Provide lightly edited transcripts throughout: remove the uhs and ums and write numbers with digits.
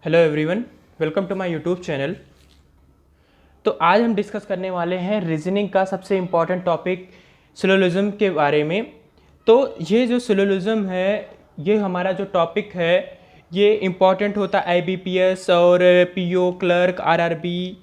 Hello everyone, welcome to my YouTube channel. तो आज हम डिस्कस करने वाले हैं रीजनिंग का सबसे इम्पॉर्टेंट टॉपिक सिलोजिज्म के बारे में। तो ये जो सिलोजिज्म है, ये हमारा जो टॉपिक है, ये इम्पॉर्टेंट होता है आईबीपीएस और पीओ, क्लर्क, आरआरबी,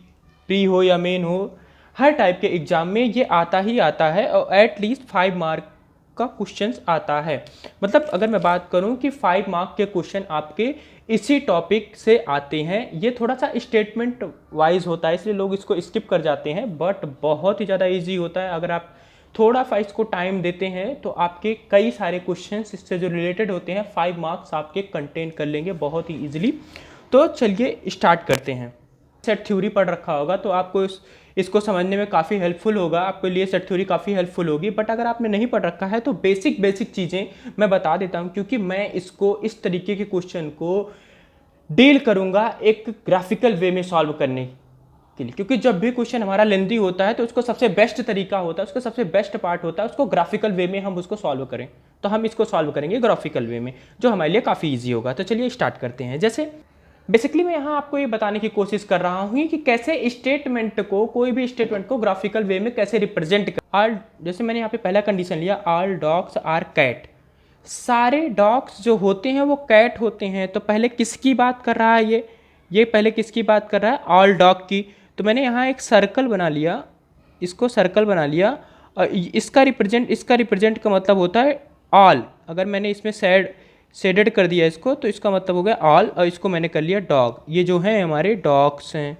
प्री हो या मेन हो, हर टाइप के एग्ज़ाम में ये आता ही आता है और एट लीस्ट 5 मार्क का क्वेश्चंस आता है। मतलब अगर मैं बात करूं कि 5 मार्क के क्वेश्चन आपके इसी टॉपिक से आते हैं। ये थोड़ा सा स्टेटमेंट वाइज होता है, इसलिए लोग इसको स्किप कर जाते हैं, बट बहुत ही ज़्यादा इजी होता है। अगर आप थोड़ा सा इसको टाइम देते हैं तो आपके कई सारे क्वेश्चंस इससे जो रिलेटेड होते हैं 5 मार्क्स आपके कंटेन कर लेंगे बहुत ही ईजिली। तो चलिए स्टार्ट करते हैं। सेट थ्योरी पढ़ रखा होगा तो आपको इसको समझने में काफ़ी हेल्पफुल होगा, आपके लिए सेट थ्योरी काफ़ी हेल्पफुल होगी। बट अगर आपने नहीं पढ़ रखा है तो बेसिक चीज़ें मैं बता देता हूँ, क्योंकि मैं इसको इस तरीके के क्वेश्चन को डील करूँगा एक ग्राफिकल वे में सॉल्व करने के लिए। क्योंकि जब भी क्वेश्चन हमारा लेंदी होता है तो उसको सबसे बेस्ट तरीका होता है, उसका सबसे बेस्ट पार्ट होता है उसको ग्राफिकल वे में हम उसको सॉल्व करें। तो हम इसको सॉल्व करेंगे ग्राफिकल वे में, जो हमारे लिए काफ़ी ईजी होगा। तो चलिए स्टार्ट करते हैं। जैसे बेसिकली मैं यहाँ आपको ये बताने की कोशिश कर रहा हूँ कि कैसे स्टेटमेंट को, कोई भी स्टेटमेंट को ग्राफिकल वे में कैसे रिप्रेजेंट कर। ऑल, जैसे मैंने यहाँ पे पहला कंडीशन लिया, ऑल डॉग्स आर कैट। सारे डॉग्स जो होते हैं वो कैट होते हैं। तो पहले किसकी बात कर रहा है ये पहले किसकी बात कर रहा है? ऑल डॉग की। तो मैंने यहाँ एक सर्कल बना लिया, इसको सर्कल बना लिया और इसका रिप्रेजेंट का मतलब होता है ऑल। अगर मैंने इसमें शेडेड कर दिया इसको तो इसका मतलब हो गया ऑल, और इसको मैंने कर लिया डॉग। ये जो है हमारे डॉग्स हैं,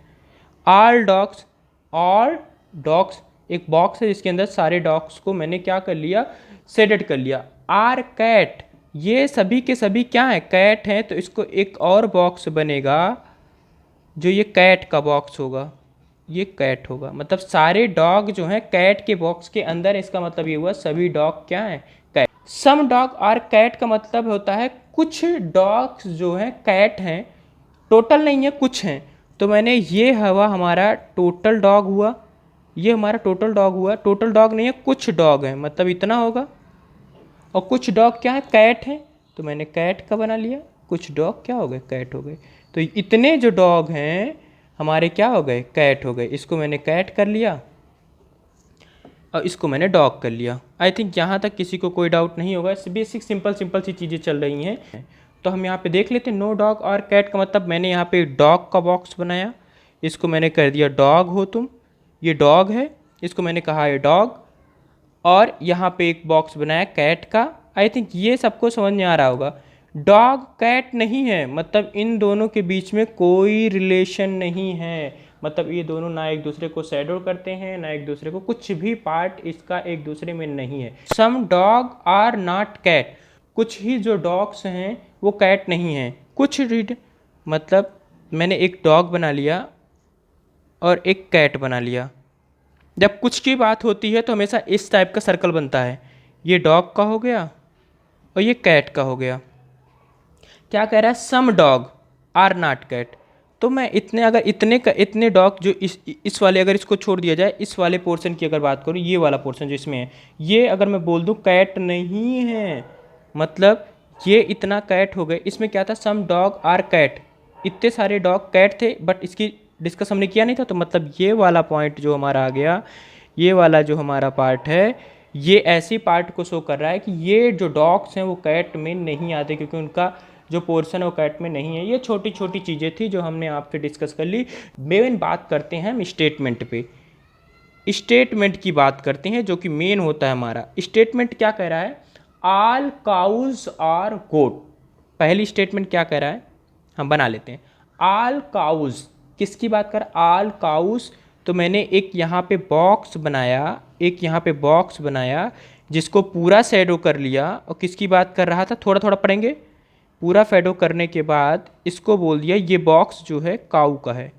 ऑल डॉग्स। ऑल डॉग्स एक बॉक्स है जिसके अंदर सारे डॉग्स को मैंने क्या कर लिया, शेडेड कर लिया। आर कैट, ये सभी के सभी क्या है? कैट हैं। तो इसको एक और बॉक्स बनेगा जो ये कैट का बॉक्स होगा, ये कैट होगा। मतलब सारे डॉग जो हैं कैट के बॉक्स के अंदर, इसका मतलब ये हुआ सभी डॉग क्या हैं? Cat. Some dog are cat का मतलब होता है कुछ डॉग्स जो हैं कैट हैं, टोटल नहीं है, कुछ हैं। तो मैंने ये हुआ हमारा टोटल डॉग हुआ, ये हमारा टोटल डॉग हुआ। टोटल डॉग नहीं है, कुछ डॉग हैं, मतलब इतना होगा। और कुछ डॉग क्या है? कैट हैं। तो मैंने कैट का बना लिया, कुछ डॉग क्या हो गए? कैट हो गए। तो इतने जो डॉग हैं हमारे क्या हो गए? कैट हो गए। इसको मैंने कैट कर लिया और इसको मैंने डॉग कर लिया। आई थिंक यहाँ तक किसी को कोई डाउट नहीं होगा। बेसिक सिंपल सी चीज़ें चल रही हैं। तो हम यहाँ पे देख लेते हैं, नो डॉग और कैट का मतलब मैंने यहाँ पे डॉग का बॉक्स बनाया, इसको मैंने कर दिया डॉग हो तुम। ये डॉग है, इसको मैंने कहा है डॉग। और यहाँ पे एक बॉक्स बनाया कैट का। आई थिंक ये सबको समझ में आ रहा होगा। डॉग कैट नहीं है, मतलब इन दोनों के बीच में कोई रिलेशन नहीं है। मतलब ये दोनों ना एक दूसरे को शैडो करते हैं, ना एक दूसरे को, कुछ भी पार्ट इसका एक दूसरे में नहीं है। सम डॉग आर नॉट कैट, कुछ ही जो डॉग्स हैं वो कैट नहीं हैं। कुछ रीड, मतलब मैंने एक डॉग बना लिया और एक कैट बना लिया। जब कुछ की बात होती है तो हमेशा इस टाइप का सर्कल बनता है। ये डॉग का हो गया और ये कैट का हो गया। क्या कह रहा है? सम डॉग आर नॉट कैट। तो मैं इतने, अगर इतने डॉग जो इस वाले, अगर इसको छोड़ दिया जाए, इस वाले पोर्शन की अगर बात करूँ, ये वाला पोर्शन जो इसमें है, ये अगर मैं बोल दूँ कैट नहीं है, मतलब ये इतना कैट हो गए। इसमें क्या था? सम डॉग आर कैट, इतने सारे डॉग कैट थे, बट इसकी डिस्कस हमने किया नहीं था। तो मतलब ये वाला पॉइंट जो हमारा आ गया, ये वाला जो हमारा पार्ट है, ये ऐसी पार्ट को शो कर रहा है कि ये जो डॉग्स हैं वो कैट में नहीं आते, क्योंकि उनका जो पोर्शन है वो कैट में नहीं है। ये छोटी छोटी चीज़ें थी जो हमने आपसे डिस्कस कर ली। मेन बात करते हैं हम स्टेटमेंट पे। स्टेटमेंट की बात करते हैं जो कि मेन होता है हमारा। स्टेटमेंट क्या कह रहा है? ऑल काउज आर गोट। पहली स्टेटमेंट क्या कह रहा है, हम बना लेते हैं। ऑल काउज, किसकी बात कर? All cows. तो मैंने एक यहाँ पे बॉक्स बनाया, एक यहाँ पे बॉक्स बनाया जिसको पूरा शैडो कर लिया। और किसकी बात कर रहा था? थोड़ा थोड़ा पढ़ेंगे। पूरा शैडो करने के बाद इसको बोल दिया ये बॉक्स जो है काऊ का है,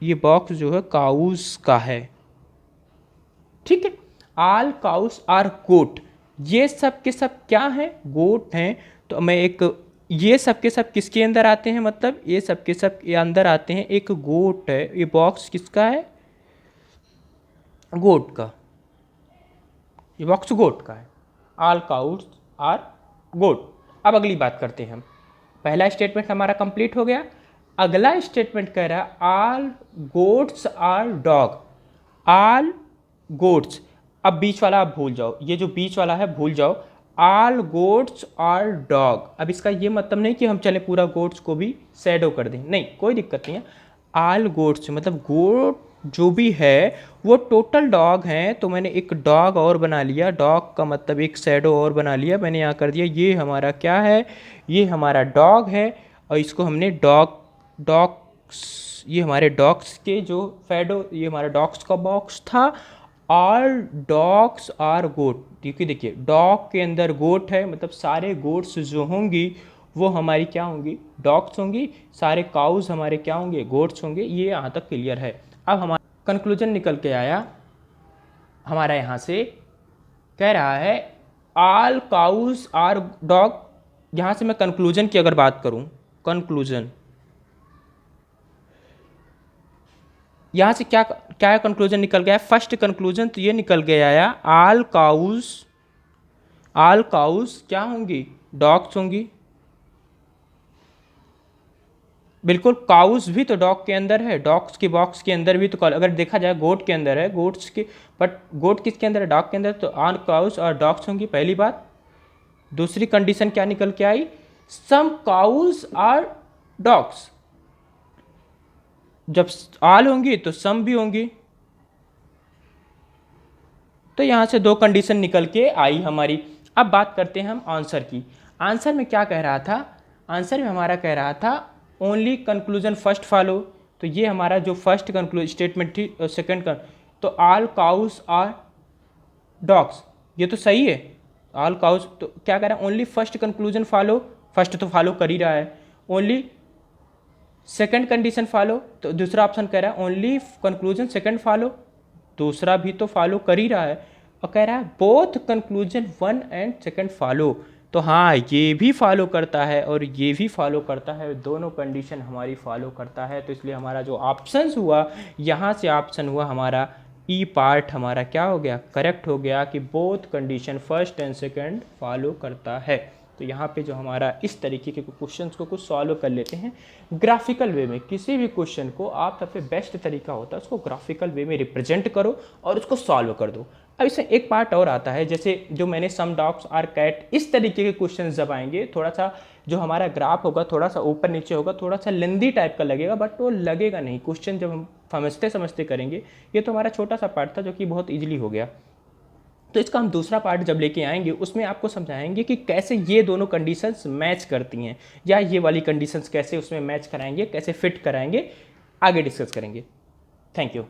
ये बॉक्स जो है काउज का है। ठीक है। ऑल काउस आर गोट, ये सब के सब क्या है? गोट हैं। तो मैं एक, ये सब के सब किसके अंदर आते हैं? मतलब ये सब के सब ये अंदर आते हैं, एक गोट है। ये बॉक्स किसका है? गोट का। ये बॉक्स गोट का है। ऑल काउस आर गोट। अब अगली बात करते हैं हम। पहला स्टेटमेंट हमारा कंप्लीट हो गया। अगला स्टेटमेंट कह रहा है all goats are dog, all goats. अब बीच वाला आप भूल जाओ, ये जो बीच वाला है भूल जाओ, ऑल गोट्स आर डॉग। अब इसका ये मतलब नहीं कि हम चले पूरा गोट्स को भी शैडो कर दें, नहीं कोई दिक्कत नहीं है। ऑल गोट्स मतलब गोट जो भी है वो टोटल डॉग हैं, तो मैंने एक डॉग और बना लिया, डॉग का मतलब एक शैडो और बना लिया मैंने, यहाँ कर दिया ये हमारा क्या है, ये हमारा डॉग है, और इसको हमने डॉग्स, ये हमारे डॉग्स के जो शैडो, ये हमारा डॉग्स का बॉक्स था। ऑल डॉग्स आर गोट, क्योंकि देखिए डॉग के अंदर गोट है, मतलब सारे गोट्स जो होंगी वो हमारी क्या होंगी, डॉग्स होंगी, सारे काउज हमारे क्या होंगे, गोट्स होंगे। ये यहाँ तक क्लियर है। अब हमारा कंक्लूजन निकल के आया हमारा, यहाँ से कह रहा है ऑल काउज आर डॉग। यहाँ से मैं कंक्लूजन की अगर बात करूँ, कंक्लूजन यहाँ से क्या क्या कंक्लूजन निकल गया है, फर्स्ट कंक्लूजन तो ये निकल गया है ऑल काउज क्या होंगी, डॉग्स होंगी। बिल्कुल, काउस भी तो डॉग के अंदर है, डॉग्स के बॉक्स के अंदर भी तो, अगर देखा जाए गोट के अंदर है, गोट्स के, बट गोट किसके अंदर है, डॉग के अंदर, तो ऑल काउस और डॉग्स होंगी, पहली बात। दूसरी कंडीशन क्या निकल के आई, सम काउस आर डॉग्स, जब ऑल होंगी तो सम भी होंगी। तो यहां से दो कंडीशन निकल के आई हमारी। अब बात करते हैं हम आंसर की। आंसर में क्या कह रहा था, आंसर में हमारा कह रहा था ओनली कंक्लूजन फर्स्ट फॉलो, तो ये हमारा जो फर्स्ट कंक्लूज स्टेटमेंट थी, सेकंड का, तो ऑल काउस आर डॉग्स, ये तो सही है, ऑल काउस, तो क्या कह रहा है only first conclusion follow, first तो फॉलो कर ही रहा है, ओनली सेकंड कंडीशन फॉलो, तो दूसरा ऑप्शन कह रहा है ओनली कंक्लूजन सेकंड फॉलो, दूसरा भी तो फॉलो कर ही रहा है, और कह रहा है both conclusion one and second follow, तो हाँ ये भी फॉलो करता है और ये भी फॉलो करता है, दोनों कंडीशन हमारी फॉलो करता है। तो इसलिए हमारा जो ऑप्शन हुआ, यहाँ से ऑप्शन हुआ हमारा ई पार्ट हमारा क्या हो गया, करेक्ट हो गया, कि both condition first and second follow करता है। तो यहाँ पे जो हमारा इस तरीके के क्वेश्चंस को कुछ सॉल्व कर लेते हैं ग्राफिकल वे में। किसी भी क्वेश्चन को आप सबसे बेस्ट तरीका होता है उसको ग्राफिकल वे में रिप्रेजेंट करो और उसको सॉल्व कर दो। अब इसमें एक पार्ट और आता है, जैसे जो मैंने सम डॉग्स आर कैट, इस तरीके के क्वेश्चन जब आएंगे, थोड़ा सा जो हमारा ग्राफ होगा थोड़ा सा ऊपर नीचे होगा, थोड़ा सा लेंदी टाइप का लगेगा, बट वो लगेगा नहीं, क्वेश्चन जब हम समझते समझते करेंगे। ये तो हमारा छोटा सा पार्ट था जो कि बहुत ईजिली हो गया। तो इसका हम दूसरा पार्ट जब लेके आएंगे उसमें आपको समझाएंगे कि कैसे ये दोनों कंडीशंस मैच करती हैं, या ये वाली कंडीशंस कैसे उसमें मैच कराएंगे, कैसे फिट कराएंगे, आगे डिस्कस करेंगे। Thank you.